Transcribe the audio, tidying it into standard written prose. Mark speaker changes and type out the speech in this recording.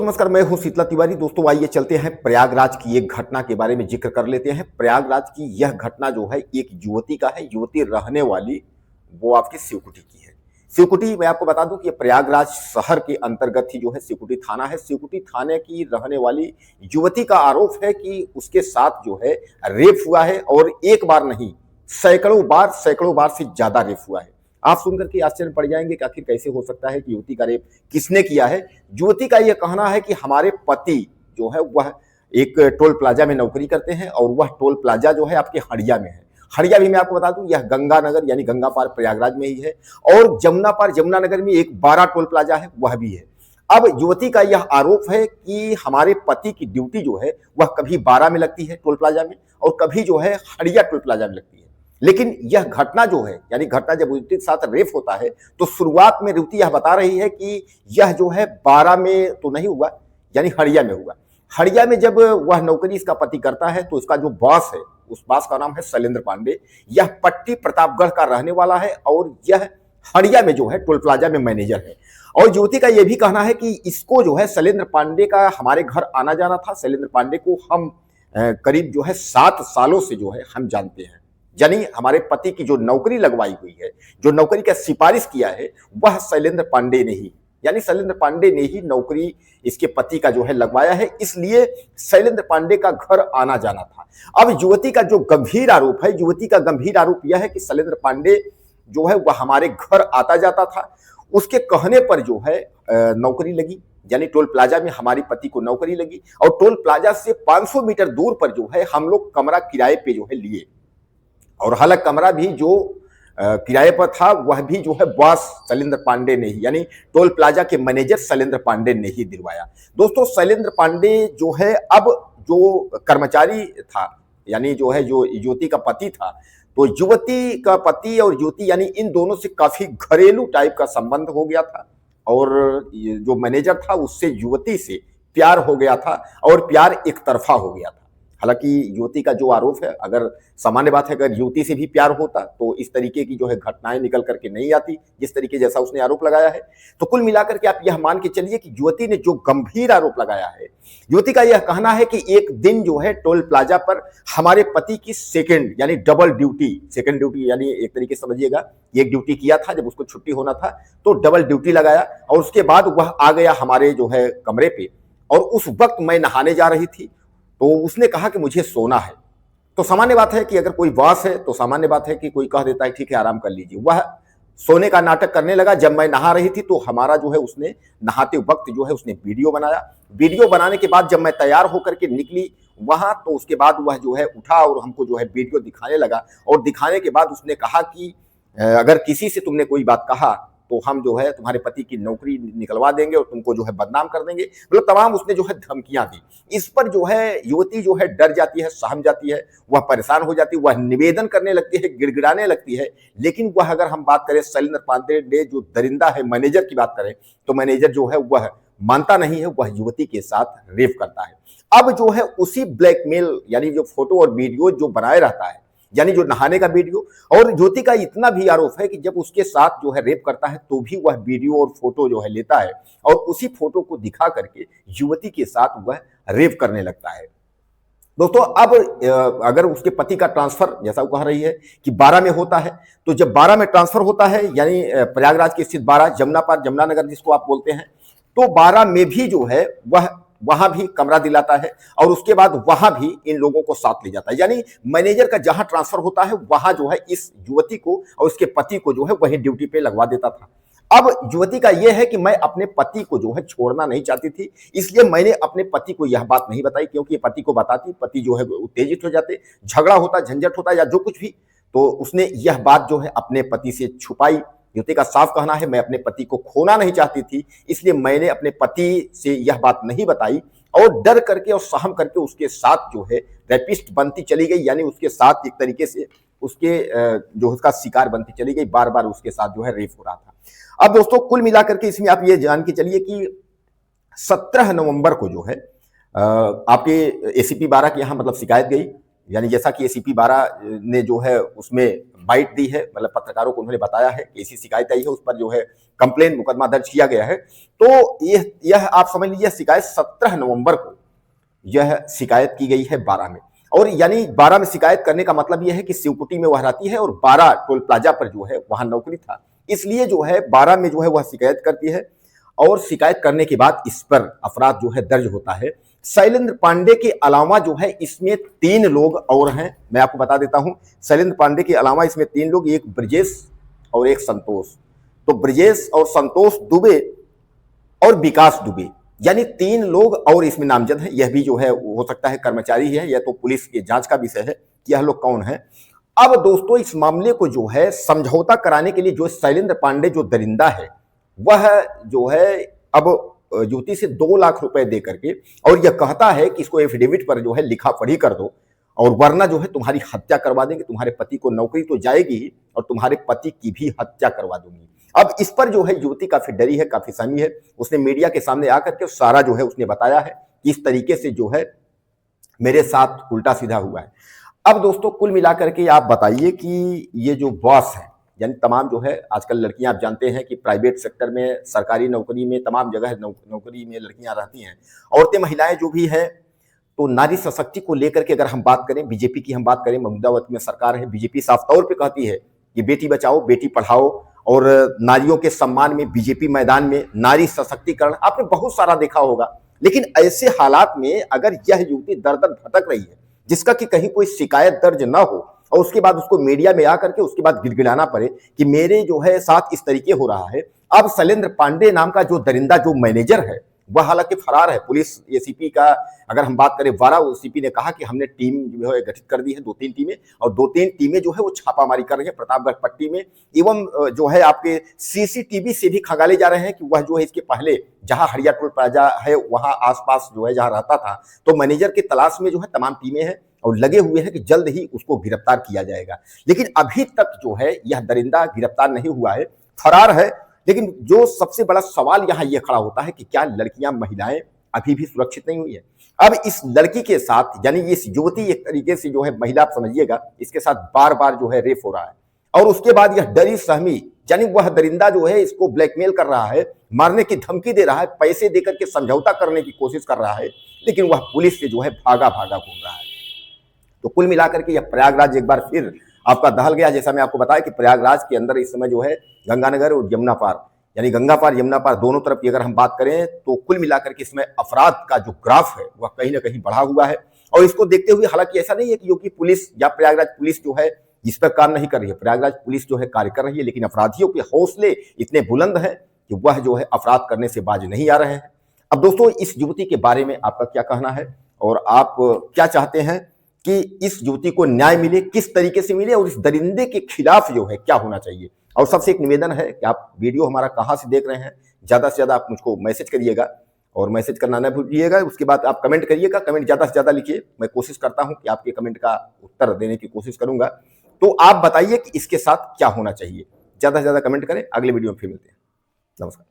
Speaker 1: नमस्कार, मैं हूं शीतला तिवारी। दोस्तों आइए चलते हैं प्रयागराज की एक घटना के बारे में जिक्र कर लेते हैं। प्रयागराज की यह घटना जो है एक युवती का है। युवती रहने वाली वो आपकी शिवकुटी की है। शिवकुटी मैं आपको बता दूं कि प्रयागराज शहर के अंतर्गत ही जो है शिवकुटी थाना है। शिवकुटी थाने की रहने वाली युवती का आरोप है कि उसके साथ जो है रेप हुआ है, और एक बार नहीं सैकड़ों बार से ज्यादा रेप हुआ है। आप सुनकर के आश्चर्य पड़ जाएंगे कि आखिर कैसे हो सकता है कि युवती का रेप किसने किया है। युवती का यह कहना है कि हमारे पति जो है वह एक टोल प्लाजा में नौकरी करते हैं, और वह टोल प्लाजा जो है आपके हड़िया में है। हड़िया भी मैं आपको बता दूं यह गंगानगर यानी गंगा पार प्रयागराज में ही है, और जमुना पार जमुनानगर में एक 12 टोल प्लाजा है, वह भी है। अब युवती का यह आरोप है कि हमारे पति की ड्यूटी जो है वह कभी 12 में लगती है टोल प्लाजा में, और कभी जो है हड़िया टोल प्लाजा में लगती है। लेकिन यह घटना जो है यानी घटना जब युवती के साथ रेप होता है तो शुरुआत में युवती यह बता रही है कि यह जो है 12 में तो नहीं हुआ, यानी हड़िया में हुआ। हड़िया में जब वह नौकरी इसका पति करता है तो इसका जो बॉस है उस बॉस का नाम है शैलेंद्र पांडे। यह पट्टी प्रतापगढ़ का रहने वाला है, और यह हड़िया में जो है टोल प्लाजा में मैनेजर है। और युवती का यह भी कहना है कि इसको जो है शैलेंद्र पांडे का हमारे घर आना जाना था। शैलेंद्र पांडे को हम करीब जो है 7 सालों से जो है हम जानते हैं, यानी हमारे पति की जो नौकरी लगवाई हुई है, जो नौकरी का सिफारिश किया है, वह शैलेंद्र पांडे ने ही, यानी शैलेंद्र पांडे ने ही नौकरी इसके पति का जो है लगवाया है। इसलिए शैलेंद्र पांडे का घर आना जाना था। अब युवती का जो गंभीर आरोप है, युवती का गंभीर आरोप यह है कि शैलेंद्र पांडे जो है वह हमारे घर आता जाता था। उसके कहने पर जो है नौकरी लगी, यानी टोल प्लाजा में हमारी पति को नौकरी लगी, और टोल प्लाजा से 500 मीटर दूर पर जो है हम लोग कमरा किराए पे जो है लिए, और हालांकि कमरा भी जो किराए पर था वह भी जो है बॉस शैलेंद्र पांडे ने ही, यानी टोल प्लाजा के मैनेजर शैलेंद्र पांडे ने ही दिलवाया। दोस्तों शैलेंद्र पांडे जो है अब जो कर्मचारी था, यानी जो है जो युवती का पति था, तो युवती का पति और युवती यानी इन दोनों से काफी घरेलू टाइप का संबंध हो गया था, और जो मैनेजर था उससे युवती से प्यार हो गया था, और प्यार एक तरफा हो गया था। हालांकि युवती का जो आरोप है, अगर सामान्य बात है अगर युवती से भी प्यार होता तो इस तरीके की जो है घटनाएं निकल करके नहीं आती जिस तरीके जैसा उसने आरोप लगाया है। तो कुल मिलाकर के आप यह मान के चलिए कि युवती ने जो गंभीर आरोप लगाया है, युवती का यह कहना है कि एक दिन जो है टोल प्लाजा पर हमारे पति की सेकंड यानी डबल ड्यूटी, सेकंड ड्यूटी यानी एक तरीके से समझिएगा एक ड्यूटी किया था, जब उसको छुट्टी होना था तो डबल ड्यूटी लगाया, और उसके बाद वह आ गया हमारे जो है कमरे पे, और उस वक्त मैं नहाने जा रही थी तो उसने कहा कि मुझे सोना है। तो सामान्य बात है कि अगर कोई बॉस है तो सामान्य बात है कि कोई कह देता है ठीक है आराम कर लीजिए। वह सोने का नाटक करने लगा। जब मैं नहा रही थी तो हमारा जो है उसने नहाते वक्त जो है उसने वीडियो बनाया। वीडियो बनाने के बाद जब मैं तैयार होकर के निकली वहां, तो उसके बाद वह जो है उठा और हमको जो है वीडियो दिखाने लगा, और दिखाने के बाद उसने कहा कि अगर किसी से तुमने कोई बात कहा तो हम जो है तुम्हारे पति की नौकरी निकलवा देंगे और तुमको जो है बदनाम कर देंगे। मतलब तमाम उसने जो है धमकियां दी। इस पर जो है युवती जो है डर जाती है, सहम जाती है, वह परेशान हो जाती है, वह निवेदन करने लगती है, गिड़गिड़ाने लगती है। लेकिन वह अगर हम बात करें शैलेंद्र पांडे ने जो दरिंदा है मैनेजर की बात करें तो मैनेजर जो है वह मानता नहीं है, वह युवती के साथ रेप करता है। अब जो है उसी ब्लैकमेल यानी जो फोटो और वीडियो जो बनाए रहता है, यानी जो नहाने का वीडियो, और ज्योति का इतना भी आरोप है कि जब उसके साथ जो है रेप करता है तो भी वह वीडियो और फोटो जो है लेता है, और उसी फोटो को दिखा करके युवती के साथ वह रेप करने लगता है। दोस्तों अब अगर उसके पति का ट्रांसफर जैसा वो कह रही है कि 12 में होता है, तो जब 12 में ट्रांसफर होता है यानी प्रयागराज के स्थित 12 जमुना पार जमुनानगर जिसको आप बोलते हैं, तो 12 में भी जो है वह वहां भी कमरा दिलाता है, और उसके बाद वहां भी इन लोगों को साथ ले जाता है। यानी मैनेजर का जहां ट्रांसफर होता है वहां जो है इस युवती को और उसके पति को जो है वही ड्यूटी पे लगवा देता था। अब युवती का यह है कि मैं अपने पति को जो है छोड़ना नहीं चाहती थी, इसलिए मैंने अपने पति को यह बात नहीं बताई, क्योंकि पति को बताती पति जो है उत्तेजित हो जाते, झगड़ा होता, झंझट होता या जो कुछ भी। तो उसने यह बात जो है अपने पति से छुपाई। युवती का साफ कहना है मैं अपने पति को खोना नहीं चाहती थी, इसलिए मैंने अपने पति से यह बात नहीं बताई, और डर करके और सहम करके उसके साथ जो है रेपिस्ट बनती चली गई, यानी उसके साथ एक तरीके से उसके जो उसका शिकार बनती चली गई, बार बार उसके साथ जो है रेप हो रहा था। अब दोस्तों कुल मिलाकर के इसमें आप ये जान के चलिए कि 17 नवंबर को जो है आपके एसीपी 12 के यहाँ मतलब शिकायत गई यानी जैसा कि एसीपी 12 ने जो है उसमें बाइट दी है, मतलब पत्रकारों को उन्होंने बताया है कि ऐसी शिकायत आई है, उस पर जो है कंप्लेन मुकदमा दर्ज किया गया है। तो यह आप समझ लीजिए शिकायत 17 नवंबर को यह शिकायत की गई है 12 में। और यानी 12 में शिकायत करने का मतलब यह है कि शिवकुटी में वह रहती है और 12 टोल प्लाजा पर जो है वहां नौकरी था, इसलिए जो है 12 में जो है वह शिकायत करती है। और शिकायत करने के बाद इस पर अपराध जो है दर्ज होता है। शैलेंद्र पांडे के अलावा जो है इसमें 3 लोग और हैं, मैं आपको बता देता हूं। शैलेंद्र पांडे के अलावा इसमें 3 लोग, एक ब्रजेश और एक संतोष। तो ब्रजेश और संतोष दुबे और विकास दुबे, यानी 3 लोग और इसमें नामजद हैं। यह भी जो है हो सकता है कर्मचारी है, यह तो पुलिस की जांच का विषय है कि यह लोग कौन है। अब दोस्तों इस मामले को जो है समझौता कराने के लिए जो शैलेंद्र पांडे जो दरिंदा है, वह जो है अब युवती से 2 लाख रुपए दे करके, और यह कहता है कि इसको एफिडेविट पर जो है लिखा पढ़ी कर दो, और वरना जो है तुम्हारी हत्या करवा देंगे, तुम्हारे पति को नौकरी तो जाएगी ही और तुम्हारे पति की भी हत्या करवा दूंगी। अब इस पर जो है युवती काफी डरी है, काफी सहमी है। उसने मीडिया के सामने आकर के सारा जो है उसने बताया है कि इस तरीके से जो है मेरे साथ उल्टा सीधा हुआ है। अब दोस्तों कुल मिलाकर के आप बताइए कि ये जो बॉस है, यानी तमाम जो है आजकल लड़कियां, आप जानते हैं कि प्राइवेट सेक्टर में, सरकारी नौकरी में, तमाम जगह नौकरी में लड़कियां रहती हैं, औरतें महिलाएं जो भी हैं। तो नारी सशक्ति को लेकर के अगर हम बात करें, बीजेपी की हम बात करें, मौजूदा वक्त में सरकार है, बीजेपी साफ तौर पे कहती है कि बेटी बचाओ बेटी पढ़ाओ, और नारियों के सम्मान में बीजेपी मैदान में नारी सशक्तिकरण आपने बहुत सारा देखा होगा। लेकिन ऐसे हालात में अगर यह युवती दर दर भटक रही है, जिसका कि कहीं कोई शिकायत दर्ज ना हो, और उसके बाद उसको मीडिया में आकर के उसके बाद गिड़गिड़ाना पड़े कि मेरे जो है साथ इस तरीके हो रहा है। अब शैलेंद्र पांडे नाम का जो दरिंदा जो मैनेजर है, वह हालांकि फरार है। पुलिस एसीपी का अगर हम बात करें, 12 सीपी ने कहा कि हमने टीम जो है गठित कर दी है, 2-3 टीमें, और 2-3 टीमें जो है वो छापामारी कर रही है प्रतापगढ़ पट्टी में, एवं जो है आपके सीसीटीवी से भी खंगाले जा रहे हैं कि वह जो है इसके पहले जहां हरिया टोल प्लाजा है वहां आसपास जो है जहां रहता था, तो मैनेजर की तलाश में जो है तमाम टीमें हैं और लगे हुए हैं कि जल्द ही उसको गिरफ्तार किया जाएगा। लेकिन अभी तक जो है यह दरिंदा गिरफ्तार नहीं हुआ है, फरार है। लेकिन जो सबसे बड़ा सवाल यहां यह खड़ा होता है कि क्या लड़कियां, महिलाएं अभी भी सुरक्षित नहीं हुई है? अब इस लड़की के साथ, यानी इस युवती एक तरीके से जो है महिला, आप समझिएगा, इसके साथ बार बार जो है रेप हो रहा है, और उसके बाद यह डरी सहमी, यानी वह दरिंदा जो है इसको ब्लैकमेल कर रहा है, मारने की धमकी दे रहा है, पैसे देकर के समझौता करने की कोशिश कर रहा है, लेकिन वह पुलिस से जो है भागा भागा घूम रहा है। तो कुल मिलाकर के यह प्रयागराज एक बार फिर आपका दहल गया। जैसा मैं आपको बताया कि प्रयागराज के अंदर इस समय जो है गंगानगर और यमुना पार, यानी गंगा पार यमुना पार दोनों तरफ की अगर हम बात करें, तो कुल मिलाकर के इसमें अपराध का जो ग्राफ है वह कहीं ना कहीं बढ़ा हुआ है। और इसको देखते हुए हालांकि ऐसा नहीं है कि योगी पुलिस या प्रयागराज पुलिस जो है इस पर काम नहीं कर रही है, प्रयागराज पुलिस जो है कार्य कर रही है, लेकिन अपराधियों के हौसले इतने बुलंद हैं कि वह जो है अपराध करने से बाज नहीं आ रहे हैं। अब दोस्तों इस युवती के बारे में आपका क्या कहना है, और आप क्या चाहते हैं कि इस युवती को न्याय मिले, किस तरीके से मिले, और इस दरिंदे के खिलाफ जो है क्या होना चाहिए? और सबसे एक निवेदन है कि आप वीडियो हमारा कहां से देख रहे हैं, ज्यादा से ज्यादा आप मुझको मैसेज करिएगा, और मैसेज करना न भूलिएगा। उसके बाद आप कमेंट करिएगा, कमेंट ज्यादा से ज्यादा लिखिए। मैं कोशिश करता हूं कि आपके कमेंट का उत्तर देने की कोशिश करूंगा। तो आप बताइए कि इसके साथ क्या होना चाहिए। ज्यादा से ज्यादा कमेंट करें। अगले वीडियो में फिर मिलते हैं। नमस्कार।